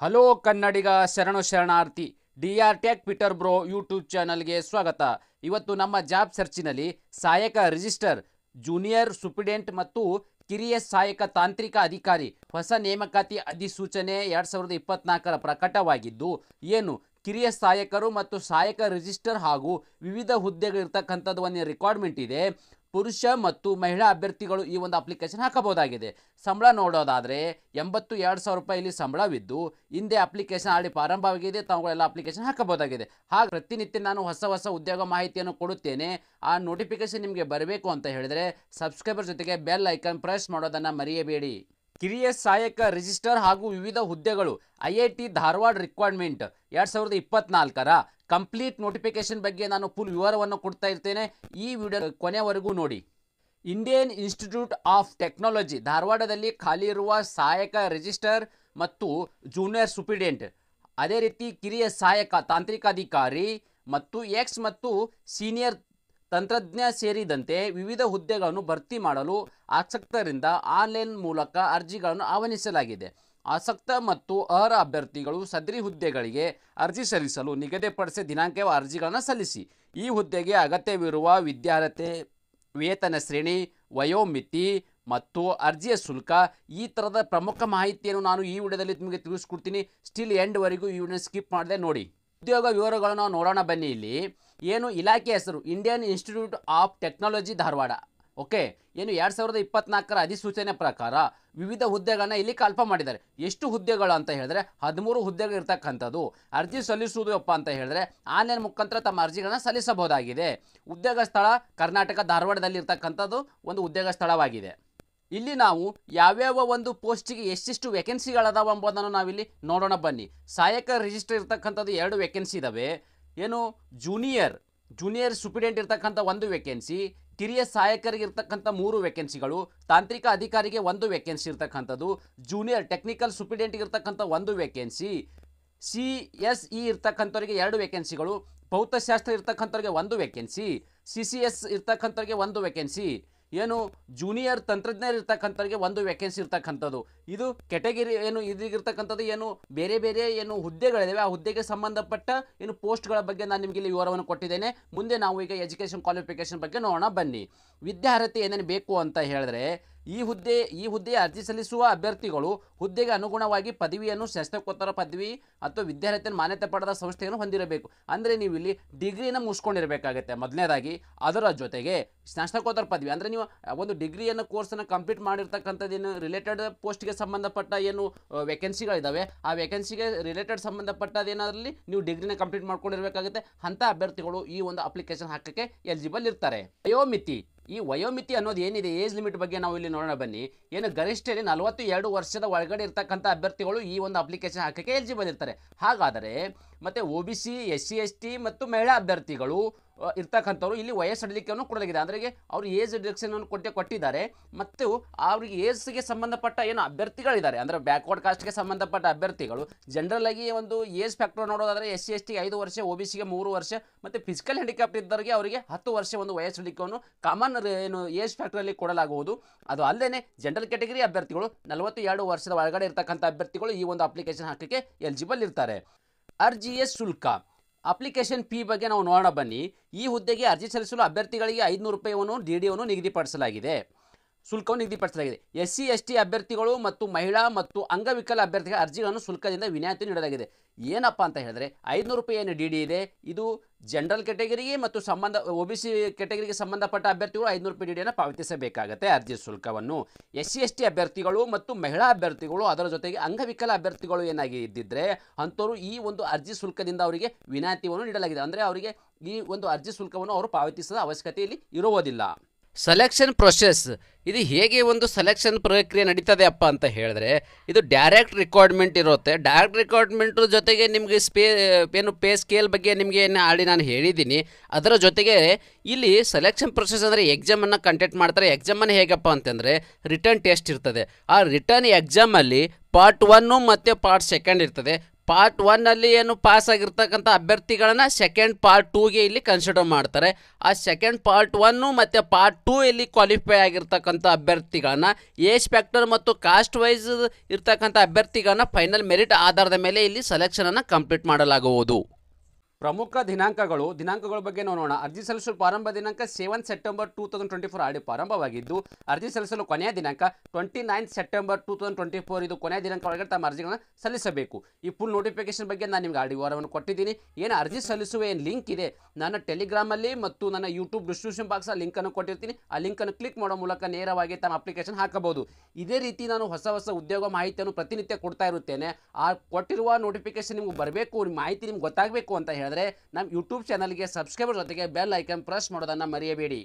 Hello Kannadiga ಶರಣು ಶರಣಾರ್ಥಿ. DR tech Peter bro YouTube ಚಾನಲ್ಗೆ ಸ್ವಾಗತ. ಇವತ್ತು ನಮ್ಮ ಜಾಬ್ ಸರ್ಚಿನಲ್ಲಿ ಸಹಾಯಕ ರಿಜಿಸ್ಟರ್, ಜೂನಿಯರ್ ಸೂಪರಿಂಟೆಂಡೆಂಟ್ ಮತ್ತು ಕಿರಿಯ ಸಹಾಯಕ ತಾಂತ್ರಿಕ ಅಧಿಕಾರಿ ಹೊಸ ನೇಮಕಾತಿ ಅಧಿಸೂಚನೆ 2024 ಪ್ರಕಟವಾಗಿದ್ದು, ಏನು ಕಿರಿಯ ಸಹಾಯಕರು ಮತ್ತು ಸಹಾಯಕ ರಿಜಿಸ್ಟರ್ ಹಾಗೂ ವಿವಿಧ ಹುದ್ದೆಗಳಿರ್ತಕ್ಕಂಥದ್ದು ಒಂದು ರಿಕ್ವೈರ್ಮೆಂಟ್ ಇದೆ. ಪುರುಷ ಮತ್ತು ಮಹಿಳಾ ಅಭ್ಯರ್ಥಿಗಳು ಈ ಒಂದು ಅಪ್ಲಿಕೇಶನ್ ಹಾಕಬಹುದಾಗಿದೆ. ಸಂಬಳ ನೋಡೋದಾದರೆ 82,000 ರೂಪಾಯಿ ಸಂಬಳವಿದ್ದು, ಹಿಂದೆ ಅಪ್ಲಿಕೇಶನ್ ಆಲ್ರೆಡಿ ಪ್ರಾರಂಭವಾಗಿದೆ. ತಾವುಗಳೆಲ್ಲ ಅಪ್ಲಿಕೇಶನ್ ಹಾಕಬಹುದಾಗಿದೆ. ಹಾಗೆ ಪ್ರತಿನಿತ್ಯ ನಾನು ಹೊಸ ಉದ್ಯೋಗ ಮಾಹಿತಿಯನ್ನು ಕೊಡುತ್ತೇನೆ. ಆ ನೋಟಿಫಿಕೇಶನ್ ನಿಮಗೆ ಬರಬೇಕು ಅಂತ ಹೇಳಿದರೆ ಸಬ್ಸ್ಕ್ರೈಬರ್ ಜೊತೆಗೆ ಬೆಲ್ ಐಕಾನ್ ಪ್ರೆಸ್ ಮಾಡೋದನ್ನು ಮರೆಯಬೇಡಿ. ಕಿರಿಯ ಸಹಾಯಕ ರಿಜಿಸ್ಟರ್ ಹಾಗೂ ವಿವಿಧ ಹುದ್ದೆಗಳು IIT Dharwad requirement 2024 complete notification ಬಗ್ಗೆ ನಾನು ಫುಲ್ ವಿವರವನ್ನು ಕೊಡ್ತಾ ಇರ್ತೇನೆ. ಈ ವಿಡಿಯೋ ಕೊನೆವರೆಗೂ ನೋಡಿ. ಇಂಡಿಯನ್ ಇನ್ಸ್ಟಿಟ್ಯೂಟ್ ಆಫ್ ಟೆಕ್ನಾಲಜಿ ಧಾರವಾಡದಲ್ಲಿ ಖಾಲಿ ಇರುವ ಸಹಾಯಕ ರಿಜಿಸ್ಟರ್ ಮತ್ತು ಜೂನಿಯರ್ ಸೂಪರಿಂಟೆಂಡೆಂಟ್, ಅದೇ ರೀತಿ ಕಿರಿಯ ಸಹಾಯಕ ತಾಂತ್ರಿಕಾಧಿಕಾರಿ ಮತ್ತು ಎಕ್ಸ್ ಮತ್ತು ಸೀನಿಯರ್ ತಂತ್ರಜ್ಞ ಸೇರಿದಂತೆ ವಿವಿಧ ಹುದ್ದೆಗಳನ್ನು ಭರ್ತಿ ಮಾಡಲು ಆಸಕ್ತರಿಂದ ಆನ್ಲೈನ್ ಮೂಲಕ ಅರ್ಜಿಗಳನ್ನು ಆಹ್ವಾನಿಸಲಾಗಿದೆ. ಆಸಕ್ತ ಮತ್ತು ಅರ್ಹ ಅಭ್ಯರ್ಥಿಗಳು ಸದರಿ ಹುದ್ದೆಗಳಿಗೆ ಅರ್ಜಿ ಸಲ್ಲಿಸಲು ನಿಗದಿಪಡಿಸಿದ ದಿನಾಂಕದ ಅರ್ಜಿಗಳನ್ನು ಸಲ್ಲಿಸಿ. ಈ ಹುದ್ದೆಗೆ ಅಗತ್ಯವಿರುವ ವಿದ್ಯಾರ್ಹತೆ, ವೇತನ ಶ್ರೇಣಿ, ವಯೋಮಿತಿ ಮತ್ತು ಅರ್ಜಿಯ ಶುಲ್ಕ, ಈ ಥರದ ಪ್ರಮುಖ ಮಾಹಿತಿಯನ್ನು ನಾನು ಈ ವಿಡಿಯೋದಲ್ಲಿ ನಿಮಗೆ ತಿಳಿಸ್ಕೊಡ್ತೀನಿ. ಸ್ಟಿಲ್ ಎಂಡ್ವರೆಗೂ ಈ ವಿಡಿಯೋ ಸ್ಕಿಪ್ ಮಾಡದೆ ನೋಡಿ. ಉದ್ಯೋಗ ವಿವರಗಳನ್ನು ನಾವು ನೋಡೋಣ ಬನ್ನಿ. ಇಲ್ಲಿ ಏನು ಇಲಾಖೆ ಹೆಸರು Indian institute of technology Dharwad. Okay, ಏನು 2024 ಅಧಿಸೂಚನೆ ಪ್ರಕಾರ ವಿವಿಧ ಹುದ್ದೆಗಳನ್ನ ಇಲ್ಲಿ ಕಲ್ಪ ಮಾಡಿದ್ದಾರೆ. ಎಷ್ಟು ಹುದ್ದೆಗಳು ಅಂತ ಹೇಳಿದ್ರೆ 13 ಹುದ್ದೆಗಳು ಇರ್ತಕ್ಕಂಥದ್ದು. ಅರ್ಜಿ ಸಲ್ಲಿಸುವುದಪ್ಪ ಅಂತ ಹೇಳಿದ್ರೆ ಆನ್ಲೈನ್ ಮುಖಾಂತರ ತಮ್ಮ ಅರ್ಜಿಗಳನ್ನ ಸಲ್ಲಿಸಬಹುದಾಗಿದೆ. ಉದ್ಯೋಗ ಸ್ಥಳ ಕರ್ನಾಟಕ ಧಾರವಾಡದಲ್ಲಿ ಇರ್ತಕ್ಕಂಥದ್ದು ಒಂದು ಉದ್ಯೋಗ ಸ್ಥಳವಾಗಿದೆ. ಇಲ್ಲಿ ನಾವು ಯಾವ್ಯಾವ ಒಂದು ಪೋಸ್ಟಿಗೆ ಎಷ್ಟೆಷ್ಟು ವೇಕೆನ್ಸಿಗಳದಾವ ಎಂಬುದನ್ನು ನಾವಿಲ್ಲಿ ನೋಡೋಣ ಬನ್ನಿ. ಸಹಾಯಕ ರಿಜಿಸ್ಟರ್ ಇರ್ತಕ್ಕಂಥದ್ದು 2 ವೇಕೆನ್ಸಿ ಇದ್ದಾವೆ. ಏನು ಜೂನಿಯರ್ ಸೂಪರಿಂಟೆಂಡೆಂಟ್ ಇರ್ತಕ್ಕಂಥ 1 ವೇಕೆನ್ಸಿ, ಕಿರಿಯ ಸಹಾಯಕರಿಗೆ ಇರ್ತಕ್ಕಂಥ 3 ವೇಕೆನ್ಸಿಗಳು, ತಾಂತ್ರಿಕ ಅಧಿಕಾರಿಗೆ 1 ವೇಕೆನ್ಸಿ ಇರ್ತಕ್ಕಂಥದ್ದು, ಜೂನಿಯರ್ ಟೆಕ್ನಿಕಲ್ ಸೂಪರಿಂಟೆಂಡೆಂಟ್ಗೆ ಇರ್ತಕ್ಕಂಥ 1 ವೇಕೆನ್ಸಿ, CSE ಇರ್ತಕ್ಕಂಥವ್ರಿಗೆ 2 ವೇಕೆನ್ಸಿಗಳು, ಭೌತಶಾಸ್ತ್ರ ಇರ್ತಕ್ಕಂಥವ್ರಿಗೆ 1 ವೇಕೆನ್ಸಿ, CCS ಇರ್ತಕ್ಕಂಥವ್ರಿಗೆ 1 ವೇಕೆನ್ಸಿ, ಏನು ಜೂನಿಯರ್ ತಂತ್ರಜ್ಞರು ಇರ್ತಕ್ಕಂಥವ್ರಿಗೆ 1 ವೇಕೆನ್ಸಿ ಇರ್ತಕ್ಕಂಥದ್ದು. ಇದು ಕೆಟಗರಿ ಏನು ಇದಿರ್ತಕ್ಕಂಥದ್ದು ಏನು ಬೇರೆ ಏನು ಹುದ್ದೆಗಳಿದಾವೆ. ಆ ಹುದ್ದೆಗೆ ಸಂಬಂಧಪಟ್ಟ ಏನು ಪೋಸ್ಟ್ಗಳ ಬಗ್ಗೆ ನಾನು ನಿಮಗೆ ಇಲ್ಲಿ ವಿವರವನ್ನು ಕೊಟ್ಟಿದ್ದೇನೆ. ಮುಂದೆ ನಾವು ಈಗ ಎಜುಕೇಷನ್ ಕ್ವಾಲಿಫಿಕೇಷನ್ ಬಗ್ಗೆ ನೋಡೋಣ ಬನ್ನಿ. ವಿದ್ಯಾರ್ಹತೆ ಏನೇನು ಬೇಕು ಅಂತ ಹೇಳಿದ್ರೆ, ಈ ಹುದ್ದೆಯ ಅರ್ಜಿ ಸಲ್ಲಿಸುವ ಅಭ್ಯರ್ಥಿಗಳು ಹುದ್ದೆಗೆ ಅನುಗುಣವಾಗಿ ಪದವಿಯನ್ನು ಸ್ನಾತಕೋತ್ತರ ಪದವಿ ಅಥವಾ ವಿದ್ಯಾರ್ಹತೆಯನ್ನು ಮಾನ್ಯತೆ ಪಡೆದ ಸಂಸ್ಥೆಯನ್ನು ಹೊಂದಿರಬೇಕು. ಅಂದರೆ ನೀವು ಇಲ್ಲಿ ಡಿಗ್ರಿಯನ್ನು ಮುಗಿಸ್ಕೊಂಡಿರಬೇಕಾಗತ್ತೆ ಮೊದಲನೇದಾಗಿ. ಅದರ ಜೊತೆಗೆ ಸ್ನಾತಕೋತ್ತರ ಪದವಿ ಅಂದರೆ ನೀವು ಒಂದು ಡಿಗ್ರಿಯನ್ನು ಕೋರ್ಸನ್ನು ಕಂಪ್ಲೀಟ್ ಮಾಡಿರ್ತಕ್ಕಂಥದ್ದೇನು ರಿಲೇಟೆಡ್ ಪೋಸ್ಟ್ಗೆ ಸಂಬಂಧಪಟ್ಟ ಏನು ವೇಕೆನ್ಸಿಗಳಿದ್ದಾವೆ, ಆ ವೇಕೆನ್ಸಿಗೆ ರಿಲೇಟೆಡ್ ಸಂಬಂಧಪಟ್ಟದೇನಾದ್ರಲ್ಲಿ ನೀವು ಡಿಗ್ರಿನ ಕಂಪ್ಲೀಟ್ ಮಾಡ್ಕೊಂಡಿರಬೇಕಾಗುತ್ತೆ. ಅಂಥ ಅಭ್ಯರ್ಥಿಗಳು ಈ ಒಂದು ಅಪ್ಲಿಕೇಶನ್ ಹಾಕಕ್ಕೆ ಎಲಿಜಿಬಲ್ ಇರ್ತಾರೆ. ವಯೋಮಿತಿ, ಈ ವಯೋಮಿತಿ ಅನ್ನೋದು ಏನಿದೆ, ಏಜ್ ಲಿಮಿಟ್ ಬಗ್ಗೆ ನಾವು ಇಲ್ಲಿ ನೋಡೋಣ ಬನ್ನಿ. ಏನು ಗರಿಷ್ಠ 42 ವರ್ಷದ ಒಳಗಡೆ ಇರ್ತಕ್ಕಂಥ ಅಭ್ಯರ್ಥಿಗಳು ಈ ಒಂದು ಅಪ್ಲಿಕೇಶನ್ ಹಾಕಕ್ಕೆ ಎಲಿಜಿಬಲ್ ಇರ್ತಾರೆ. ಹಾಗಾದರೆ ಮತ್ತೆ OBC, SC ST ಮತ್ತು ಮಹಿಳಾ ಅಭ್ಯರ್ಥಿಗಳು ಇರ್ತಕ್ಕಂಥವ್ರು ಇಲ್ಲಿ ವಯಸ್ಸಡಿಲಿಕೆಯನ್ನು ಕೊಡಲಾಗಿದೆ. ಅಂದರೆ ಅವರು ಏಜ್ ರಿಡಕ್ಷನ್ ಕೊಟ್ಟಿದ್ದಾರೆ. ಮತ್ತು ಅವರಿಗೆ ಏಜ್ಗೆ ಸಂಬಂಧಪಟ್ಟ ಏನು ಅಭ್ಯರ್ಥಿಗಳಿದ್ದಾರೆ ಅಂದರೆ ಬ್ಯಾಕ್ವರ್ಡ್ ಕಾಸ್ಟ್ಗೆ ಸಂಬಂಧಪಟ್ಟ ಅಭ್ಯರ್ಥಿಗಳು ಜನರಲ್ ಆಗಿ ಒಂದು ಏಜ್ ಫ್ಯಾಕ್ಟರ್ ನೋಡೋದಾದರೆ SC ST 5 ವರ್ಷ, OBCಗೆ 3 ವರ್ಷ ಮತ್ತು ಫಿಸಿಕಲ್ ಹ್ಯಾಂಡಿಕ್ಯಾಪ್ಟ್ ಇದ್ದವರಿಗೆ ಅವರಿಗೆ 10 ವರ್ಷ ಒಂದು ವಯಸ್ಸಡಿಲಿಕೆಯನ್ನು ಕಾಮನ್ ಏನು ಏಜ್ ಫ್ಯಾಕ್ಟರಲ್ಲಿ ಕೊಡಲಾಗುವುದು. ಅದು ಅಲ್ಲದೆ ಜನರಲ್ ಕ್ಯಾಟಗರಿ ಅಭ್ಯರ್ಥಿಗಳು 42 ವರ್ಷದ ಒಳಗಡೆ ಇರ್ತಕ್ಕಂಥ ಅಭ್ಯರ್ಥಿಗಳು ಈ ಒಂದು ಅಪ್ಲಿಕೇಶನ್ ಹಾಕಕ್ಕೆ ಎಲಿಜಿಬಲ್ ಇರ್ತಾರೆ. ಅರ್ಜಿಯ ಶುಲ್ಕ, ಅಪ್ಲಿಕೇಶನ್ ಫೀ ಬಗ್ಗೆ ನಾವು ನೋಡೋಣ ಬನ್ನಿ. ಈ ಹುದ್ದೆಗೆ ಅರ್ಜಿ ಸಲ್ಲಿಸಲು ಅಭ್ಯರ್ಥಿಗಳಿಗೆ 500 ರೂಪಾಯಿಯನ್ನು DDಯನ್ನು ನಿಗದಿಪಡಿಸಲಾಗಿದೆ, ಶುಲ್ಕವನ್ನು ನಿಗದಿಪಡಿಸಲಾಗಿದೆ. SC ST ಅಭ್ಯರ್ಥಿಗಳು ಮತ್ತು ಮಹಿಳಾ ಮತ್ತು ಅಂಗವಿಕಲ ಅಭ್ಯರ್ಥಿಗಳ ಅರ್ಜಿಗಳನ್ನು ಶುಲ್ಕದಿಂದ ವಿನಾಯಿತಿ ನೀಡಲಾಗಿದೆ. ಏನಪ್ಪ ಅಂತ ಹೇಳಿದ್ರೆ 500 ರೂಪಾಯಿ ಏನು DD ಇದೆ, ಇದು ಜನರಲ್ ಕ್ಯಾಟಗರಿಗೆ ಮತ್ತು OBC ಕ್ಯಾಟಗರಿಗೆ ಸಂಬಂಧಪಟ್ಟ ಅಭ್ಯರ್ಥಿಗಳು 500 ರೂಪಾಯಿ DDಯನ್ನು ಪಾವತಿಸಬೇಕಾಗತ್ತೆ ಅರ್ಜಿ ಶುಲ್ಕವನ್ನು. SC ST ಅಭ್ಯರ್ಥಿಗಳು ಮತ್ತು ಮಹಿಳಾ ಅಭ್ಯರ್ಥಿಗಳು ಅದರ ಜೊತೆಗೆ ಅಂಗವಿಕಲ ಅಭ್ಯರ್ಥಿಗಳು ಏನಾಗಿ ಇದ್ದಿದ್ರೆ ಅಂಥವರು ಈ ಒಂದು ಅರ್ಜಿ ಶುಲ್ಕದಿಂದ ಅವರಿಗೆ ವಿನಾಯಿತಿಯನ್ನು ನೀಡಲಾಗಿದೆ. ಅಂದರೆ ಅವರಿಗೆ ಈ ಒಂದು ಅರ್ಜಿ ಶುಲ್ಕವನ್ನು ಅವರು ಪಾವತಿಸದ ಅವಶ್ಯಕತೆಯಲ್ಲಿ ಇರುವುದಿಲ್ಲ. ಸೆಲೆಕ್ಷನ್ ಪ್ರೊಸೆಸ್, ಇದು ಹೇಗೆ ಒಂದು ಸೆಲೆಕ್ಷನ್ ಪ್ರಕ್ರಿಯೆ ನಡೀತದೆ ಅಪ್ಪ ಅಂತ ಹೇಳಿದ್ರೆ, ಇದು ಡೈರೆಕ್ಟ್ ರಿಕ್ವೈರ್ಮೆಂಟ್ ಇರುತ್ತೆ. ಡೈರೆಕ್ಟ್ ರಿಕ್ವೈರ್ಮೆಂಟ್ ಜೊತೆಗೆ ನಿಮಗೆ ಪೇ ಸ್ಕೇಲ್ ಬಗ್ಗೆ ನಿಮಗೆ ಆಲ್ರೆಡಿ ನಾನು ಹೇಳಿದ್ದೀನಿ. ಅದರ ಜೊತೆಗೆ ಇಲ್ಲಿ ಸೆಲೆಕ್ಷನ್ ಪ್ರೊಸೆಸ್ ಅಂದರೆ ಎಕ್ಸಾಮನ್ನು ಕಂಡಕ್ಟ್ ಮಾಡ್ತಾರೆ. ಎಕ್ಸಾಮನ್ನು ಹೇಗಪ್ಪ ಅಂತಂದರೆ ರಿಟರ್ನ್ ಟೆಸ್ಟ್ ಇರ್ತದೆ. ಆ ರಿಟರ್ನ್ ಎಕ್ಸಾಮಲ್ಲಿ ಪಾರ್ಟ್ 1 ಮತ್ತು ಪಾರ್ಟ್ 2 ಇರ್ತದೆ. ಪಾರ್ಟ್ 1 ಏನು ಪಾಸ್ ಆಗಿರ್ತಕ್ಕಂಥ ಅಭ್ಯರ್ಥಿಗಳನ್ನು ಸೆಕೆಂಡ್ ಪಾರ್ಟ್ 2ಗೆ ಇಲ್ಲಿ ಕನ್ಸಿಡರ್ ಮಾಡ್ತಾರೆ. ಆ ಸೆಕೆಂಡ್ ಪಾರ್ಟ್ 1 ಮತ್ತು ಪಾರ್ಟ್ 2 ಇಲ್ಲಿ ಕ್ವಾಲಿಫೈ ಆಗಿರ್ತಕ್ಕಂಥ ಅಭ್ಯರ್ಥಿಗಳನ್ನ ಏಜ್ ಫ್ಯಾಕ್ಟರ್ ಮತ್ತು ಕಾಸ್ಟ್ ವೈಸ್ ಇರ್ತಕ್ಕಂಥ ಅಭ್ಯರ್ಥಿಗಳನ್ನ ಫೈನಲ್ ಮೆರಿಟ್ ಆಧಾರದ ಮೇಲೆ ಇಲ್ಲಿ ಸೆಲೆಕ್ಷನನ್ನು ಕಂಪ್ಲೀಟ್ ಮಾಡಲಾಗುವುದು. ಪ್ರಮುಖ ದಿನಾಂಕಗಳ ಬಗ್ಗೆ ನೋಡೋಣ. ಅರ್ಜಿ ಸಲ್ಲಿಸಲು ಪ್ರಾರಂಭ ದಿನಾಂಕ 7 ಸೆಪ್ಟೆಂಬರ್ 2024 ಆಡಿ ಪ್ರಾರಂಭವಾಗಿದ್ದು, ಅರ್ಜಿ ಸಲ್ಲಿಸಲು ಕೊನೆಯ ದಿನಾಂಕ 29 ಸೆಪ್ಟೆಂಬರ್ 2024 ಇದು ಕೊನೆಯ ದಿನಾಂಕ ಒಳಗೆ ತಮ್ಮ ಅರ್ಜಿಗಳನ್ನು ಸಲ್ಲಿಸಬೇಕು. ಈ ಫುಲ್ ನೋಟಿಫಿಕೇಶನ್ ಬಗ್ಗೆ ನಾನು ನಿಮ್ಗೆ ಆಡಿ ವಿವರವನ್ನು ಕೊಟ್ಟಿದ್ದೀನಿ. ಏನು ಅರ್ಜಿ ಸಲ್ಲಿಸುವ ಏನು ಲಿಂಕ್ ಇದೆ ನನ್ನ ಟೆಲಿಗ್ರಾಮಲ್ಲಿ ಮತ್ತು ನನ್ನ ಯೂಟ್ಯೂಬ್ ಡಿಸ್ಕ್ರಿಪ್ಷನ್ ಬಾಕ್ಸ್ ಲಿಂಕನ್ನು ಕೊಟ್ಟಿರ್ತೀನಿ. ಆ ಲಿಂಕನ್ನು ಕ್ಲಿಕ್ ಮಾಡೋ ಮೂಲಕ ನೇರವಾಗಿ ತಮ್ಮ ಅಪ್ಲಿಕೇಶನ್ ಹಾಕಬಹುದು. ಇದೇ ರೀತಿ ನಾನು ಹೊಸ ಉದ್ಯೋಗ ಮಾಹಿತಿಯನ್ನು ಪ್ರತಿನಿತ್ಯ ಕೊಡ್ತಾ ಇರುತ್ತೇನೆ. ಆ ಕೊಟ್ಟಿರುವ ನೋಟಿಫಿಕೇಶನ್ ನಿಮ್ಗೆ ಬರಬೇಕು, ಮಾಹಿತಿ ನಿಮ್ಗೆ ಗೊತ್ತಾಗಬೇಕು ಅಂತ ಹೇಳಿದ್ರೆ ನಮ್ಮ ಯೂಟ್ಯೂಬ್ ಚಾನಲ್ಗೆ ಸಬ್ಸ್ಕ್ರೈಬರ್ ಜೊತೆಗೆ ಬೆಲ್ ಐಕನ್ ಪ್ರೆಸ್ ಮಾಡೋದನ್ನು ಮರೆಯಬೇಡಿ.